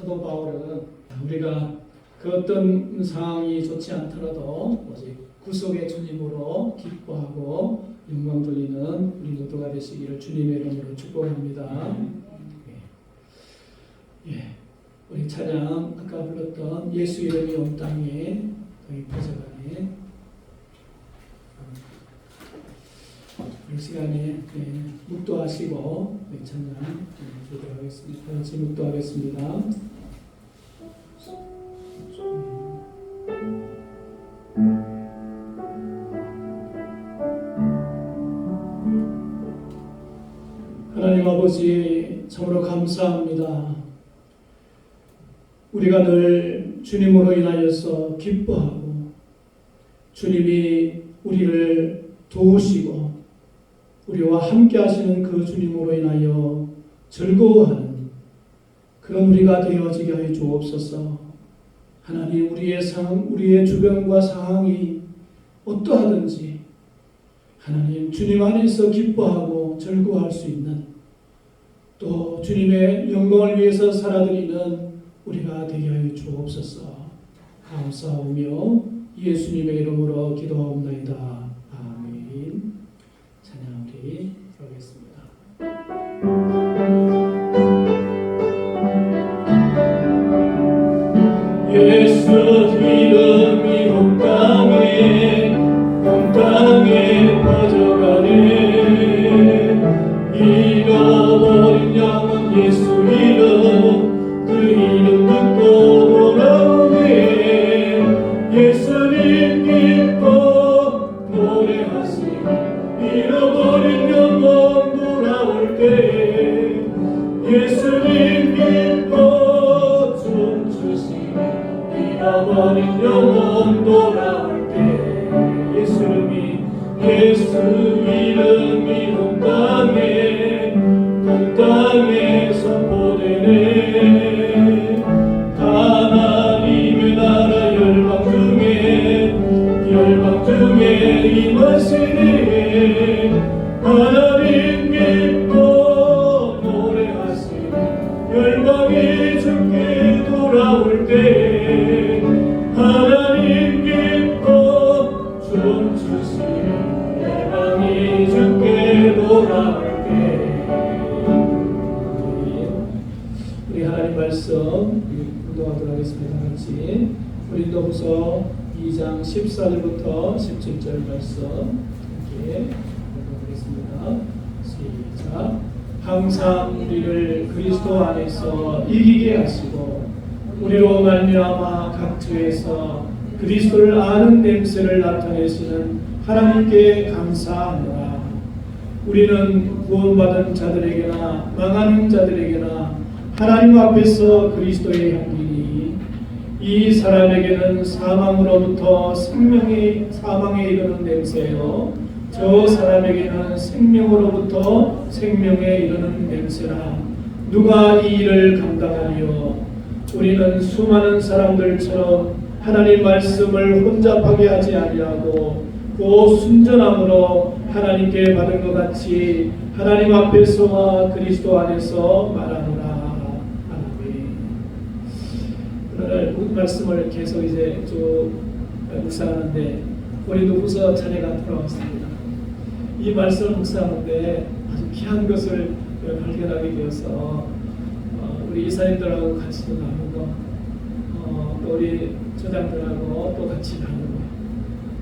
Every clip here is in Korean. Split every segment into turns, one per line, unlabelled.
사도 바울은 우리가 그 어떤 상황이 좋지 않더라도 오직 구속의 주님으로 기뻐하고 영광 돌리는 우리 모두가 되시기를 주님의 이름으로 축복합니다. 우리 찬양 아까 불렀던 예수 이름이 온 땅에 거기 퍼져가네. 이 시간에 묵도하시고 찬양 기도하겠습니다. 같이 묵도하겠습니다. 하나님 아버지 참으로 감사합니다. 우리가 늘 주님으로 인하여서 기뻐하고 주님이 우리를 도우시고 우리와 함께 하시는 그 주님으로 인하여 즐거워하는 그런 우리가 되어지게 하여 주옵소서. 하나님 우리의 상황, 우리의 주변과 상황이 어떠하든지 하나님 주님 안에서 기뻐하고 즐거워할 수 있는 또 주님의 영광을 위해서 살아드리는 우리가 되게 하여 주옵소서. 감사하며 예수님의 이름으로 기도하옵나이다. 아멘. 찬양 우리 하겠습니다. 예수 이름이 온 땅에 퍼져가네. 잃어버린 영혼 예수 이름 그 이름 듣고 돌아오네. 예수님 기뻐 노래하시니 잃어버린 영혼 돌아올 때 예수님 기뻐 춤추시니 잃어버린 영혼 돌아올 때 예수 이름이 온 땅에 선포되네. 하나님의 나라 열방 중에 임하시네. 하나님 기뻐 노래하시네. 열방이 주께 돌아올 때 하나님 기뻐 춤추시네. 열방이 주께 돌아올 때 우리 하나님 말씀 공동하도록 하겠습니다. 같이 고린도후서 2장 14절부터 17절 말씀 함께 공동하겠습니다. 시작. 항상 우리를 그리스도 안에서 이기게 하시고 우리로 말미암아 각처에서 그리스도를 아는 냄새를 나타내시는 하나님께 감사하노라. 우리는 구원받은 자들에게나 망하는 자들에게나 하나님 앞에서 그리스도의 향기니 이 사람에게는 사망으로부터 사망에 이르는 냄새요 저 사람에게는 생명으로부터 생명에 이르는 냄새라. 누가 이 일을 감당하리요? 우리는 수많은 사람들처럼 하나님 말씀을 혼잡하게 하지 아니하고 그 순전함으로 하나님께 받은 것 같이 하나님 앞에서와 그리스도 안에서 말하노라. 아멘. 오늘 말씀을 계속 이제 쭉 묵상하는데 고린도후서 차례가 돌아왔습니다. 이 말씀을 묵상하는데 아주 귀한 것을 발견하게 되어서 우리 이사님들하고 같이 나누고 또 우리 조장들하고 또 같이 나누고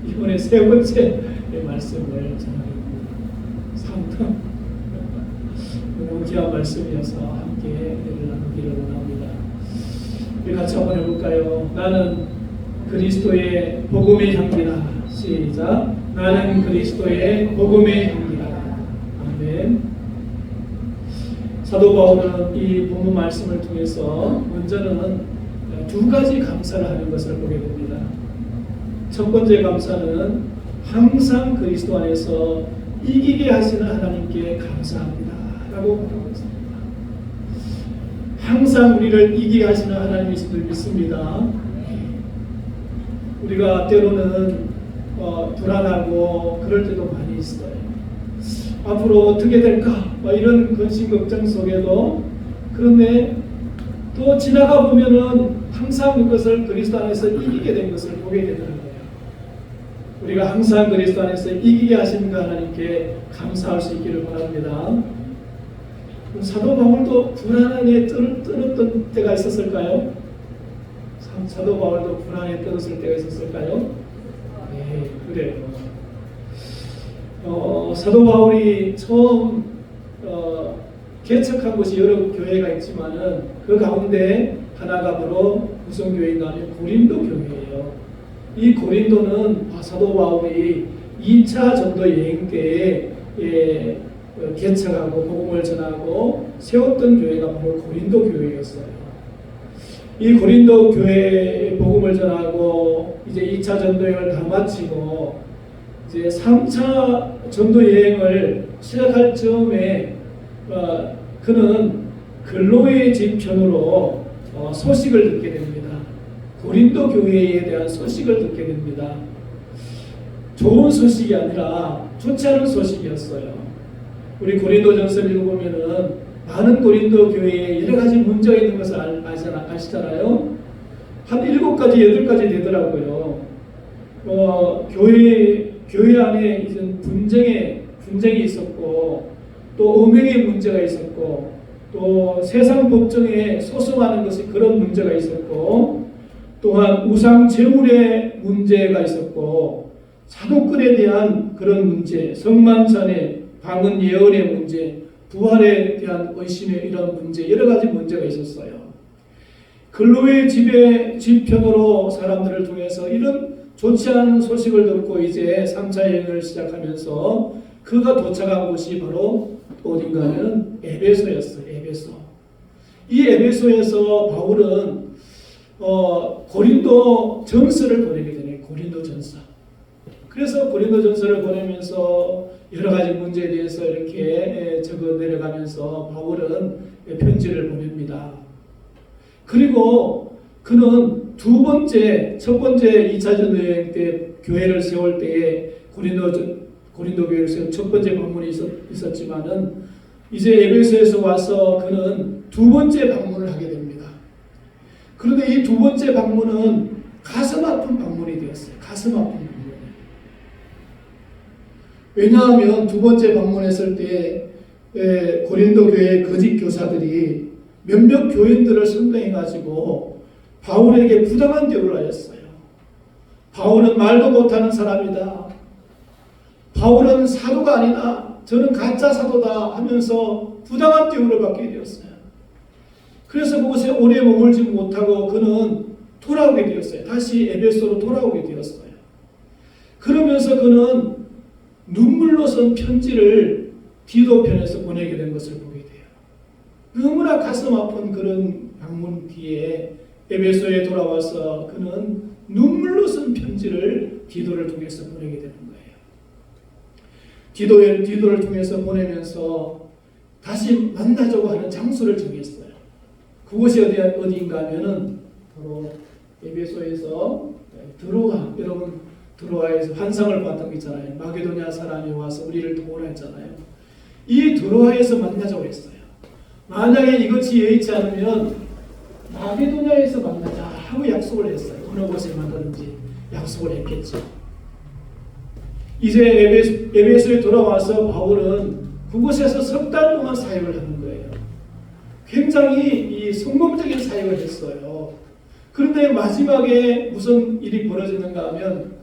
이번에 세 번째 말씀을 전하겠습니다. 상당 너무 귀한 말씀이어서 함께 나누기를 원합니다. 우리 같이 한번 해볼까요? 나는 그리스도의 복음의 향기라. 시작. 나는 그리스도의 복음의 향기라. 아멘. 사도 바울은 이 본문 말씀을 통해서 먼저는 두 가지 감사를 하는 것을 보게 됩니다. 첫 번째 감사는 항상 그리스도 안에서 이기게 하시는 하나님께 감사합니다 라고 말하고 있습니다. 항상 우리를 이기게 하시는 하나님이심을 믿습니다. 우리가 때로는 불안하고 그럴 때도 많이 있어요. 앞으로 어떻게 될까 이런 근심 걱정 속에도 그런데 또 지나가 보면은 항상 그것을 그리스도 안에서 이기게 된 것을 보게 되는 거예요. 우리가 항상 그리스도 안에서 이기게 하신 그 하나님께 감사할 수 있기를 바랍니다. 사도 바울도 불안에 떨었던 때가 있었을까요? 사도 바울도 불안에 떨었을 때가 있었을까요? 네, 그래요. 사도 바울이 처음 개척한 곳이 여러 교회가 있지만은 그 가운데 하나가 바로 무슨 교회인가 하면 고린도 교회예요. 이 고린도는 사도 바울이 2차 전도 여행 때에 개척하고 복음을 전하고 세웠던 교회가 바로 고린도 교회였어요. 이 고린도 교회에 복음을 전하고 이제 2차 전도 여행을 다 마치고 이제 3차 전도 여행을 시작할 즈음에 그는 근로의 집 편으로 소식을 듣게 됩니다. 고린도 교회에 대한 소식을 듣게 됩니다. 좋은 소식이 아니라 좋지 않은 소식이었어요. 우리 고린도전서를 읽어보면은 많은 고린도 교회에 여러 가지 문제가 있는 것을 아시잖아요. 한 7가지, 8가지 되더라고요. 교회 안에 이제 분쟁이 있었고, 또 음행의 문제가 있었고, 또 세상 법정에 소송하는 것이 그런 문제가 있었고, 또한 우상 제물의 문제가 있었고, 사도권에 대한 그런 문제, 성만찬의 방언 예언의 문제, 부활에 대한 의심의 이런 문제, 여러 가지 문제가 있었어요. 근로의 집편으로 사람들을 통해서 이런 좋지 않은 소식을 듣고 이제 3차 여행을 시작하면서 그가 도착한 곳이 바로 어딘가 하면 에베소였어요. 에베소. 이 에베소에서 바울은 고린도 전서를 보내게 되네요. 고린도 전서. 그래서 고린도 전서를 보내면서 여러 가지 문제에 대해서 이렇게 적어 내려가면서 바울은 편지를 보냅니다. 그리고 그는 첫 번째 2차 전도 여행 때 교회를 세울 때에 고린도 교회를 세운 첫 번째 방문이 있었지만은 이제 에베소에서 와서 그는 두 번째 방문을 하게 됩니다. 그런데 이 두 번째 방문은 가슴 아픈 방문이 되었어요. 가슴 아픈 방문. 왜냐하면 두 번째 방문했을 때 고린도 교회 거짓 교사들이 몇몇 교인들을 선동해가지고 바울에게 부당한 대우를 하였어요. 바울은 말도 못하는 사람이다. 바울은 사도가 아니다. 저는 가짜 사도다 하면서 부당한 대우를 받게 되었어요. 그래서 그곳에 오래 머물지 못하고 그는 돌아오게 되었어요. 다시 에베소로 돌아오게 되었어요. 그러면서 그는 눈물로 쓴 편지를 디도편에서 보내게 된 것을 보게 돼요. 너무나 가슴 아픈 그런 방문 뒤에 에베소에 돌아와서 그는 눈물로 쓴 편지를 디도를 통해서 보내게 되는 거예요. 디도를 통해서 보내면서 다시 만나자고 하는 장소를 정했어요. 그곳이 어디인가 하면은 바로 에베소에서 드로아, 여러분 드로아에서 환상을 봤던 게 있잖아요. 마게도냐 사람이 와서 우리를 도우라 했잖아요. 이 드로아에서 만나자고 했어요. 만약에 이것이 여의치 않으면 마게도냐에서 만나자 하고 약속을 했어요. 어느 곳에 만나든지 약속을 했겠죠. 이제 에베소에 돌아와서 바울은 그곳에서 석 달 동안 사역을 하는 거예요. 굉장히 성공적인 사역을 했어요. 그런데 마지막에 무슨 일이 벌어지는가 하면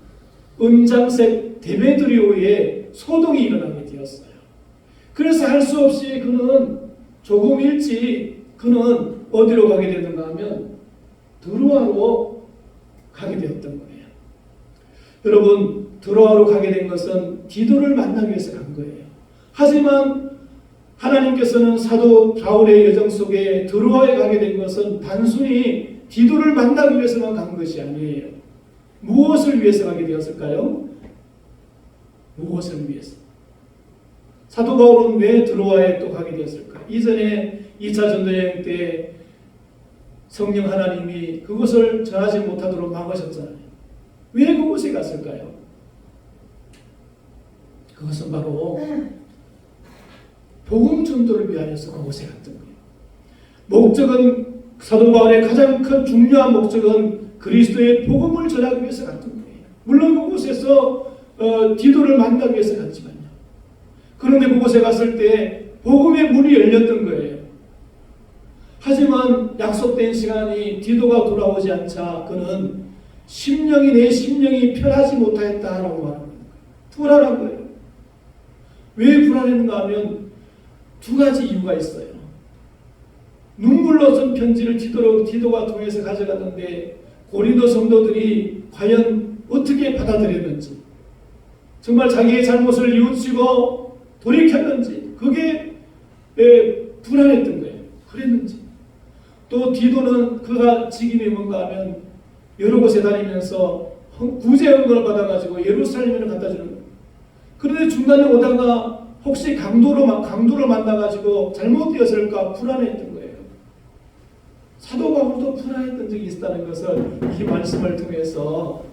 은장색 데메드리오에 소동이 일어나게 되었어요. 그래서 할 수 없이 그는 조금 일찍 그는 어디로 가게 되는가 하면 드로아로 가게 되었던 거예요. 여러분, 드로아로 가게 된 것은 디도를 만나기 위해서 간 거예요. 하지만 하나님께서는 사도 바울의 여정 속에 드로아에 가게 된 것은 단순히 디도를 만나기 위해서만 간 것이 아니에요. 무엇을 위해서 가게 되었을까요? 무엇을 위해서? 사도 바울은 왜 드로아에 또 가게 되었을까? 이전에 2차 전도여행 때 성령 하나님이 그것을 전하지 못하도록 막으셨잖아요. 왜 그곳에 갔을까요? 그것은 바로 복음 전도를 위하여서 그곳에 갔던 거예요. 목적은 사도 바울의 가장 큰 중요한 목적은 그리스도의 복음을 전하기 위해서 갔던 거예요. 물론 그곳에서 디도를 만나기 위해서 갔지만요. 그런데 그곳에 갔을 때 복음의 문이 열렸던 거예요. 하지만 약속된 시간이 디도가 돌아오지 않자 그는 내 심령이 편하지 못하였다라고 말합니다. 불안한 거예요. 왜 불안했는가 하면 두 가지 이유가 있어요. 눈물로 쓴 편지를 디도가 통해서 가져갔는데 고린도 성도들이 과연 어떻게 받아들였는지, 정말 자기의 잘못을 뉘우치고 돌이켰는지, 그게 불안했던 거예요. 그랬는지. 또 디도는 그가 직임이 뭔가 하면 여러 곳에 다니면서 구제恩권을 받아가지고 예루살렘을 갖다 주는 거예요. 그런데 중간에 오다가 혹시 강도를 만나가지고 잘못되었을까 불안했던 거예요. 사도 바울도 불안했던 적이 있다는 것을 이 말씀을 통해서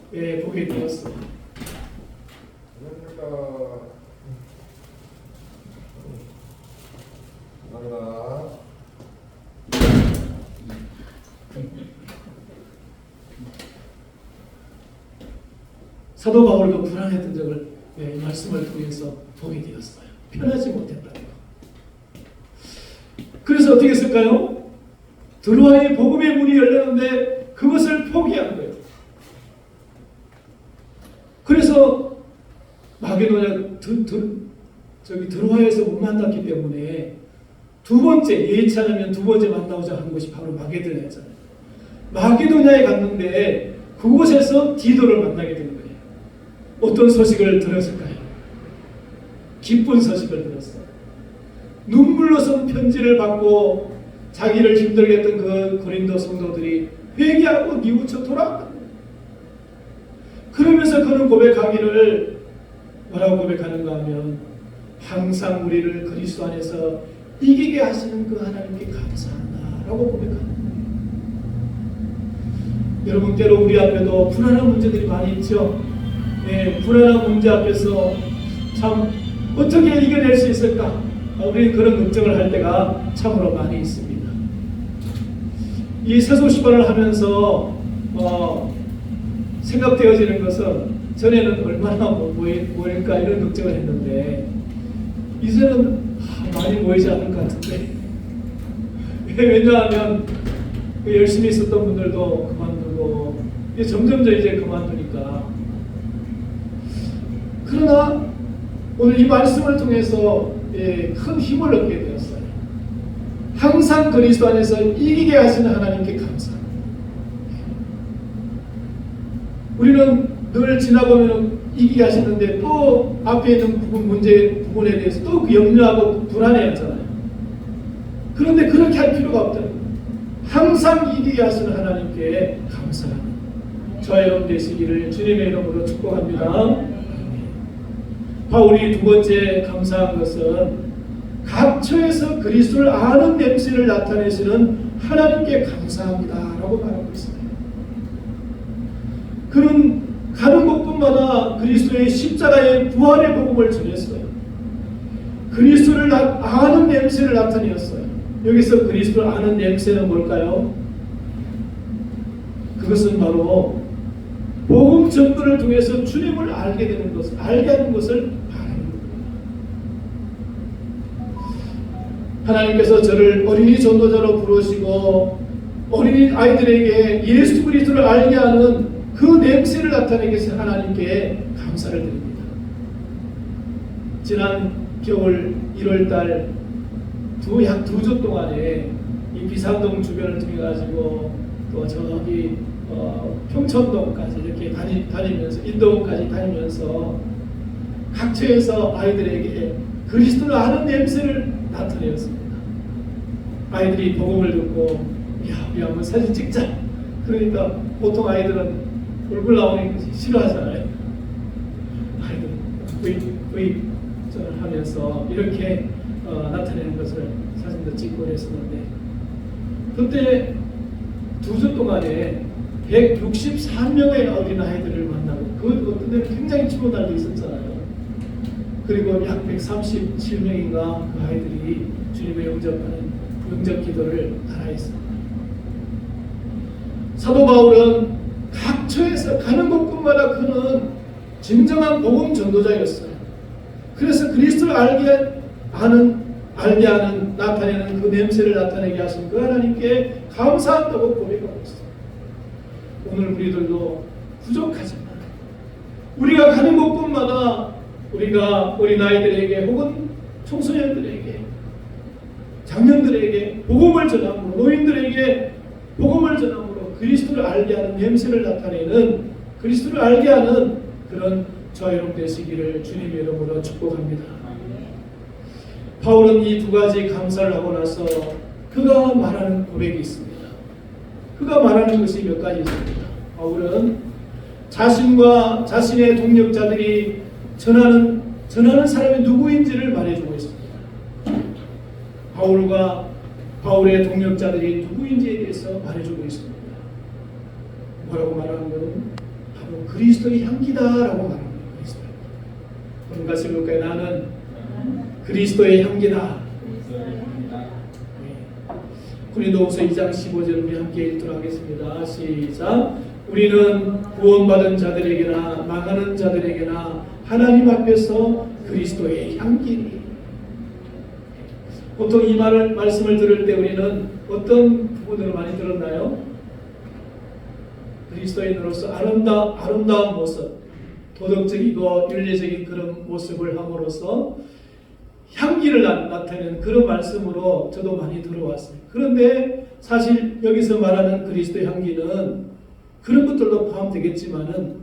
보게 되었어요. 사도 바울도 불안했던 적을 이 말씀을 통해서 보게 되었어요. 편하지 못했다는 거. 그래서 어떻게 했을까요? 드로아의 복음의 문이 열렸는데 그것을 포기한 거예요. 그래서 마게도냐 드로아에서 못 만났기 때문에 두 번째, 예의치 않으면 두 번째 만나고자 한 것이 바로 마게도냐였잖아요. 마게도냐에 갔는데 그곳에서 디도를 만나게 된 거예요. 어떤 소식을 들었을까요? 기쁜 소식을 들었어요. 눈물로 쓴 편지를 받고 자기를 힘들게 했던 그 고린도 성도들이 회개하고 뉘우쳐 돌아왔다. 그러면서 그는 고백하기를 뭐라고 고백하는가 하면 항상 우리를 그리스도 안에서 이기게 하시는 그 하나님께 감사한다 라고 고백하는 거예요. 여러분, 때로 우리 앞에도 불안한 문제들이 많이 있죠. 불안한 문제 앞에서 참 어떻게 이겨낼 수 있을까? 우리는 그런 걱정을 할 때가 참으로 많이 있습니다. 이 세속시반을 하면서 생각되어지는 것은 전에는 얼마나 모일까 이런 걱정을 했는데 이제는 많이 모이지 않을 것 같은데 왜냐하면 열심히 있었던 분들도 그만두고 점점 이제 그만두니까. 그러나 오늘 이 말씀을 통해서 큰 힘을 얻게 되었어요. 항상 그리스도 안에서 이기게 하시는 하나님께 감사합니다. 우리는 늘 지나보면 이기게 하시는데 또 앞에 있는 부분에 대해서 또 염려하고 불안해하잖아요. 그런데 그렇게 할 필요가 없다. 항상 이기게 하시는 하나님께 감사합니다. 저와 여러분 되시기를 주님의 이름으로 축복합니다. 바울이 두 번째 감사한 것은 각처에서 그리스도를 아는 냄새를 나타내시는 하나님께 감사합니다 라고 말하고 있습니다. 그는 가는 곳곳마다 그리스도의 십자가의 부활의 복음을 전했어요. 그리스도를 아는 냄새를 나타내었어요. 여기서 그리스도를 아는 냄새는 뭘까요? 그것은 바로 복음 전도를 통해서 주님을 알게 되는 것을, 알게 하는 것을 바라는 거예요. 하나님께서 저를 어린이 전도자로 부르시고 어린이 아이들에게 예수 그리스도를 알게 하는 그 냄새를 나타내게 해서 하나님께 감사를 드립니다. 지난 겨울 1월달 약 2주 동안에 이 비산동 주변을 통해 가지고 또 저기 평촌동까지 이렇게 다니면서 인도까지 다니면서 각처에서 아이들에게 그리스도를 아는 냄새를 나타내었습니다. 아이들이 복음을 듣고 야, 우리 한번 사진 찍자. 그러니까 보통 아이들은 얼굴 나오는 것이 싫어하잖아요. 아이들은 저를 하면서 이렇게 나타내는 것을 사진도 찍고 그랬었는데 그때 2주 동안에 163명의 어린아이들을 만나고 그 어떤 데는 굉장히 추운 날도 있었잖아요. 그리고 약 137명인가 그 아이들이 주님의 영접 기도를 따라했습니다. 사도 바울은 각처에서 가는 곳곳마다 그는 진정한 복음 전도자였어요. 그래서 그리스도를 알게 하는 나타내는 그 냄새를 나타내게 하신 그 하나님께 감사한다고 고백하고 있어요. 오늘 우리들도 부족하지만 우리가 가는 곳곳마다 우리가 어린아이들에게 혹은 청소년들에게 장년들에게 복음을 전함으로 노인들에게 복음을 전함으로 그리스도를 알게 하는 냄새를 나타내는 그리스도를 알게 하는 그런 저와 여러분 되시기를 주님의 이름으로 축복합니다. 바울은 이 두 가지 감사를 하고 나서 그가 말하는 고백이 있습니다. 그가 말하는 것이 몇 가지 있습니다. 바울은 자신과 자신의 동력자들이 전하는 사람이 누구인지를 말해주고 있습니다. 바울과 바울의 동력자들이 누구인지에 대해서 말해주고 있습니다. 뭐라고 말하는 것은 바로 그리스도의 향기다라고 말합니다. 그런 것을 볼까요? 나는 그리스도의 향기다. 고린도후서 2장 15절 우리 함께 읽도록 하겠습니다. 시작. 우리는 구원받은 자들에게나 망하는 자들에게나 하나님 앞에서 그리스도의 향기니. 보통 이 말씀을 들을 때 우리는 어떤 부분으로 많이 들었나요? 그리스도인으로서 아름다운 모습, 도덕적이고 윤리적인 그런 모습을 함으로써 향기를 나타내는 그런 말씀으로 저도 많이 들어왔어요. 그런데 사실 여기서 말하는 그리스도의 향기는 그런 것들도 포함되겠지만은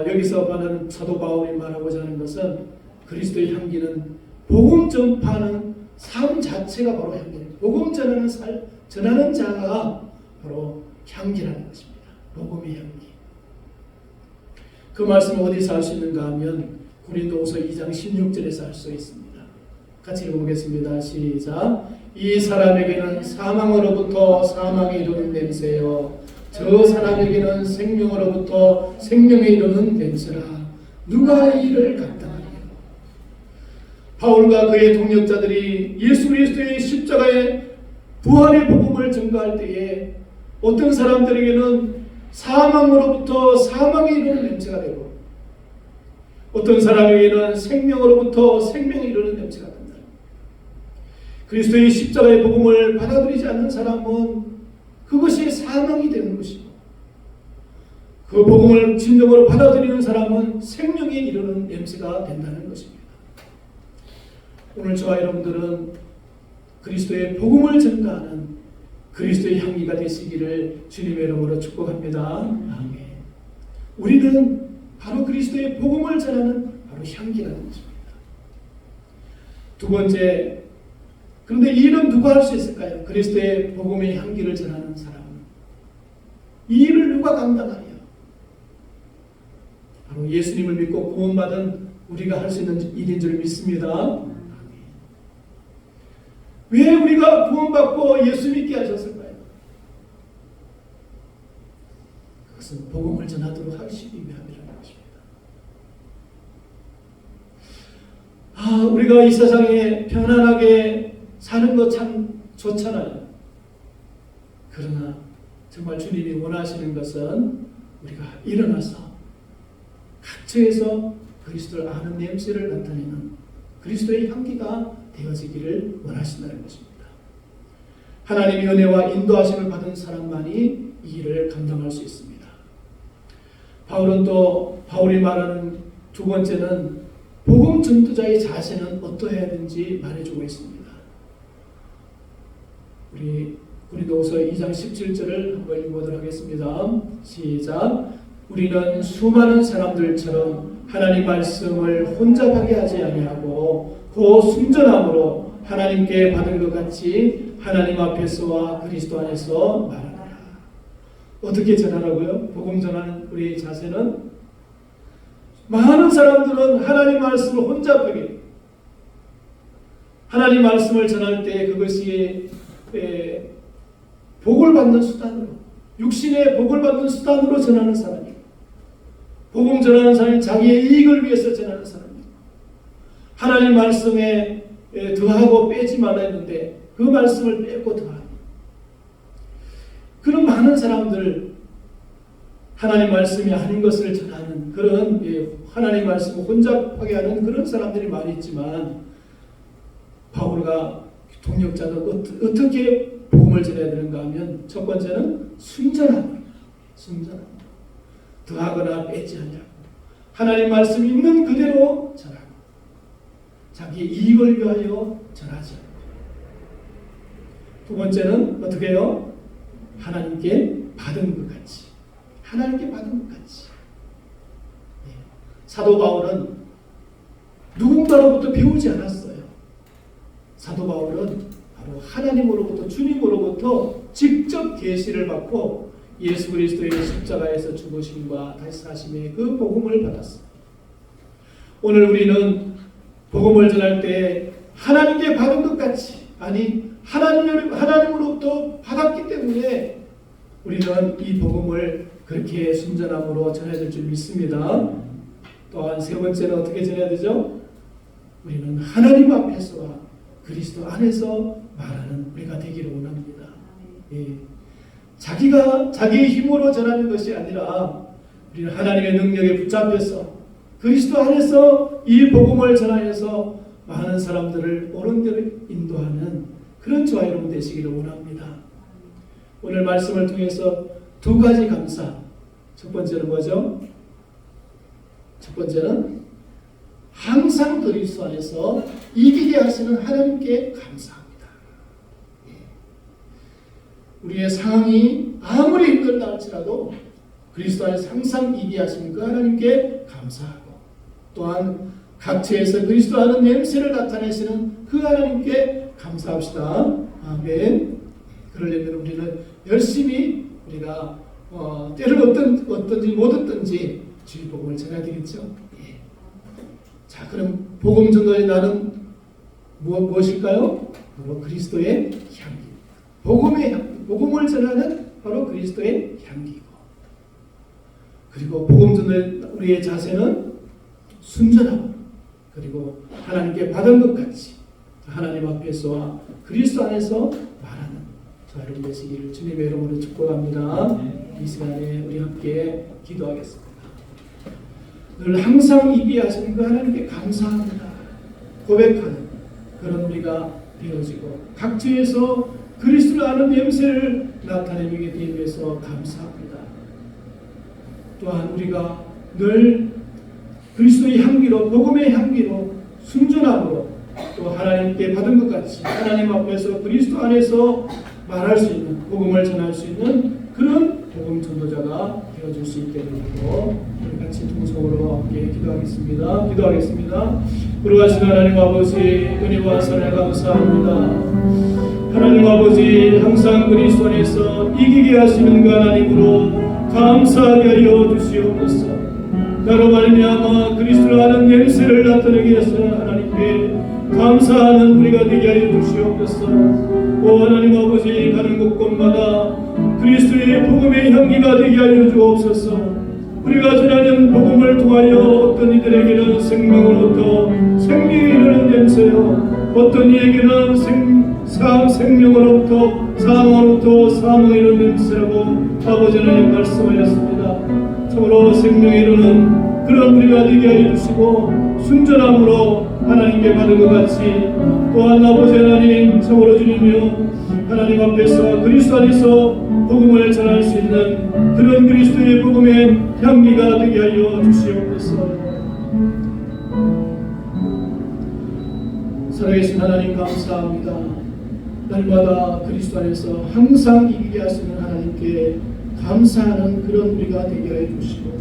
여기서 말하는 사도 바울이 말하고자 하는 것은 그리스도의 향기는 복음 전파하는 삶 자체가 바로 향기입니다. 복음 전하는 자가 바로 향기라는 것입니다. 복음의 향기. 그 말씀을 어디서 할 수 있는가 하면 고린도후서 2장 16절에서 할 수 있습니다. 같이 읽어보겠습니다. 시작. 이 사람에게는 사망으로부터 사망에 이르는 냄새요 저 사람에게는 생명으로부터 생명에 이르는 냄새라. 누가 이 일을 감당하리요? 바울과 그의 동력자들이 예수 그리스도의 십자가의 부활의 복음을 전가할 때에 어떤 사람들에게는 사망으로부터 사망에 이르는 냄새가 되고 어떤 사람에게는 생명으로부터 생명에 이르는 냄새가 된다. 그리스도의 십자가의 복음을 받아들이지 않는 사람은 그것이 사망이 되는 것이고 그 복음을 진정으로 받아들이는 사람은 생명에 이르는 냄새가 된다는 것입니다. 오늘 저와 여러분들은 그리스도의 복음을 전가하는 그리스도의 향기가 되시기를 주님의 이름으로 축복합니다. 아멘. 우리는 바로 그리스도의 복음을 전하는 바로 향기라는 것입니다. 두 번째, 그런데 이 일은 누가 할 수 있을까요? 그리스도의 복음의 향기를 전하는 사람은 이 일을 누가 감당하냐? 바로 예수님을 믿고 구원받은 우리가 할 수 있는 일인 줄 믿습니다. 왜 우리가 구원받고 예수 믿게 하셨을까요? 그것은 복음을 전하도록 하시기 위함이라는 것입니다. 우리가 이 세상에 편안하게 사는 것 참 좋잖아요. 그러나 정말 주님이 원하시는 것은 우리가 일어나서 각처에서 그리스도를 아는 냄새를 나타내는 그리스도의 향기가 되어지기를 원하신다는 것입니다. 하나님의 은혜와 인도하심을 받은 사람만이 이 일을 감당할 수 있습니다. 바울이 말하는 두 번째는 복음 전도자의 자세는 어떠해야 되는지 말해주고 있습니다. 우리 고린도후서 2장 17절을 한번 읽어보도록 하겠습니다. 시작. 우리는 수많은 사람들처럼 하나님 말씀을 혼잡하게 하지 아니하고 그 순전함으로 하나님께 받은 것 같이 하나님 앞에서와 그리스도 안에서 말하노라. 어떻게 전하라고요? 복음 전하는 우리의 자세는 많은 사람들은 하나님 말씀을 혼잡하게 하나님 말씀을 전할 때 그것이 복을 받는 수단으로 육신의 복을 받는 수단으로 전하는 사람이고 복음 전하는 사람이 자기의 이익을 위해서 전하는 사람이고 하나님 말씀에 더하고 빼지 말라 했는데 그 말씀을 빼고 더하는 그런 많은 사람들 하나님 말씀이 아닌 것을 전하는 그런 하나님 말씀을 혼잡하게 하는 그런 사람들이 많이 있지만 바울과 동역자는 어떻게 복음을 전해야 되는가 하면 첫 번째는 순전함, 더하거나 빼지 않냐고 하나님 말씀이 있는 그대로 전하고 자기의 이익을 위하여 전하지 않고 두 번째는 어떻게 해요? 하나님께 받은 것 같이 사도 바울은 누군가로부터 배우지 않았어요. 사도 바울은 바로 하나님으로부터 주님으로부터 직접 계시를 받고 예수 그리스도의 십자가에서 죽으심과 다시 사심의 그 복음을 받았어요. 오늘 우리는 복음을 전할 때 하나님께 받은 것 같이 하나님으로부터 받았기 때문에 우리는 이 복음을 그렇게 순전함으로 전해야 될 줄 믿습니다. 또한 세 번째는 어떻게 전해야 되죠? 우리는 하나님 앞에서와 그리스도 안에서 말하는 우리가 되기를 원합니다. 자기의 힘으로 전하는 것이 아니라 우리는 하나님의 능력에 붙잡혀서 그리스도 안에서 이 복음을 전하여서 많은 사람들을 옳은 대로 인도하는 그런 저와 여러분 되시기를 원합니다. 오늘 말씀을 통해서 두 가지 감사. 첫 번째는 뭐죠? 첫 번째는 항상 그리스도 안에서 이기게 하시는 하나님께 감사합니다. 우리의 상황이 아무리 힘들다 할지라도 그리스도 안에서 항상 이기게 하시는 그 하나님께 감사하고 또한 각처에서 그리스도 안의 냄새를 나타내시는 그 하나님께 감사합시다. 아멘. 그러려면 우리는 열심히 우리가 때를 어떤지 못 얻든지 주의 복음을 전해야 되겠죠. 자, 그럼 복음 전도의 나는 무엇일까요? 바로 그리스도의 향기. 복음을 전하는 바로 그리스도의 향기고. 그리고 복음 전도의 우리의 자세는 순전하고 그리고 하나님께 받은 것 같이 하나님 앞에서와 그리스도 안에서 말하는 저 여러분 되시기를 주님의 이름으로 축복합니다. 이 시간에 우리 함께 기도하겠습니다. 늘 항상 이기하시는 그 하나님께 감사합니다. 고백하는 그런 우리가 되어지고 각지에서 그리스도를 아는 냄새를 나타내게 되기 위해서 감사합니다. 또한 우리가 늘 그리스도의 향기로 복음의 향기로 순전함으로 또 하나님께 받은 것 같이 하나님 앞에서 그리스도 안에서 말할 수 있는 복음을 전할 수 있는 그런 복음 전도자가 되어줄 수 있게 되고 우리 같이 동성으로 함께 기도하겠습니다. 거룩하신 하나님 아버지 은혜와 사랑에 감사합니다. 하나님 아버지 항상 그리스도 안에서 이기게 하시는 그 하나님으로 감사하게 하여 주시옵소서. 나로 말미암아 그리스도를 아는 냄새를 나타내기 위해서 하나님께 감사하는 우리가 되게 하여 주시옵소서. 오 하나님 아버지 가는 곳곳마다 그리스도의 복음의 향기가 되게 하여 주옵소서. 우리가 전하는 복음을 통하여 어떤 이들에게는 생명으로부터 생명이 이르는 냄새요 어떤 이에게는 생명으로부터 사망으로부터 사망이 이르는 냄새라고 아버지 하나님 말씀하셨습니다. 참으로 생명이 이르는 그런 우리가 되게 하여 주시고 순전함으로 하나님께 받은 것 같이 또한 아버지 하나님 참으로 주님이여 하나님 앞에서 그리스도 안에서 복음을 전할 수 있는 그런 그리스도의 복음의 향기가 되게 하여 주시옵소서. 살아계신 하나님 감사합니다. 날마다 그리스도 안에서 항상 이기게 하시는 하나님께 감사하는 그런 우리가 되게 하여 주시고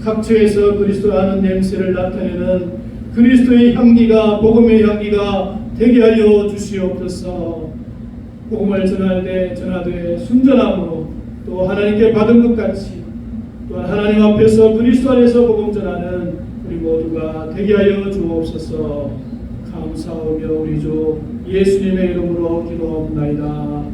각처에서 그리스도 아는 냄새를 나타내는 그리스도의 향기가 복음의 향기가 되게 하여 주시옵소서. 복음을 전하되 순전함으로 또 하나님께 받은 것 같이 또한 하나님 앞에서 그리스도 안에서 복음 전하는 우리 모두가 되게 하여 주옵소서. 감사하며 우리 주 예수님의 이름으로 기도합니다.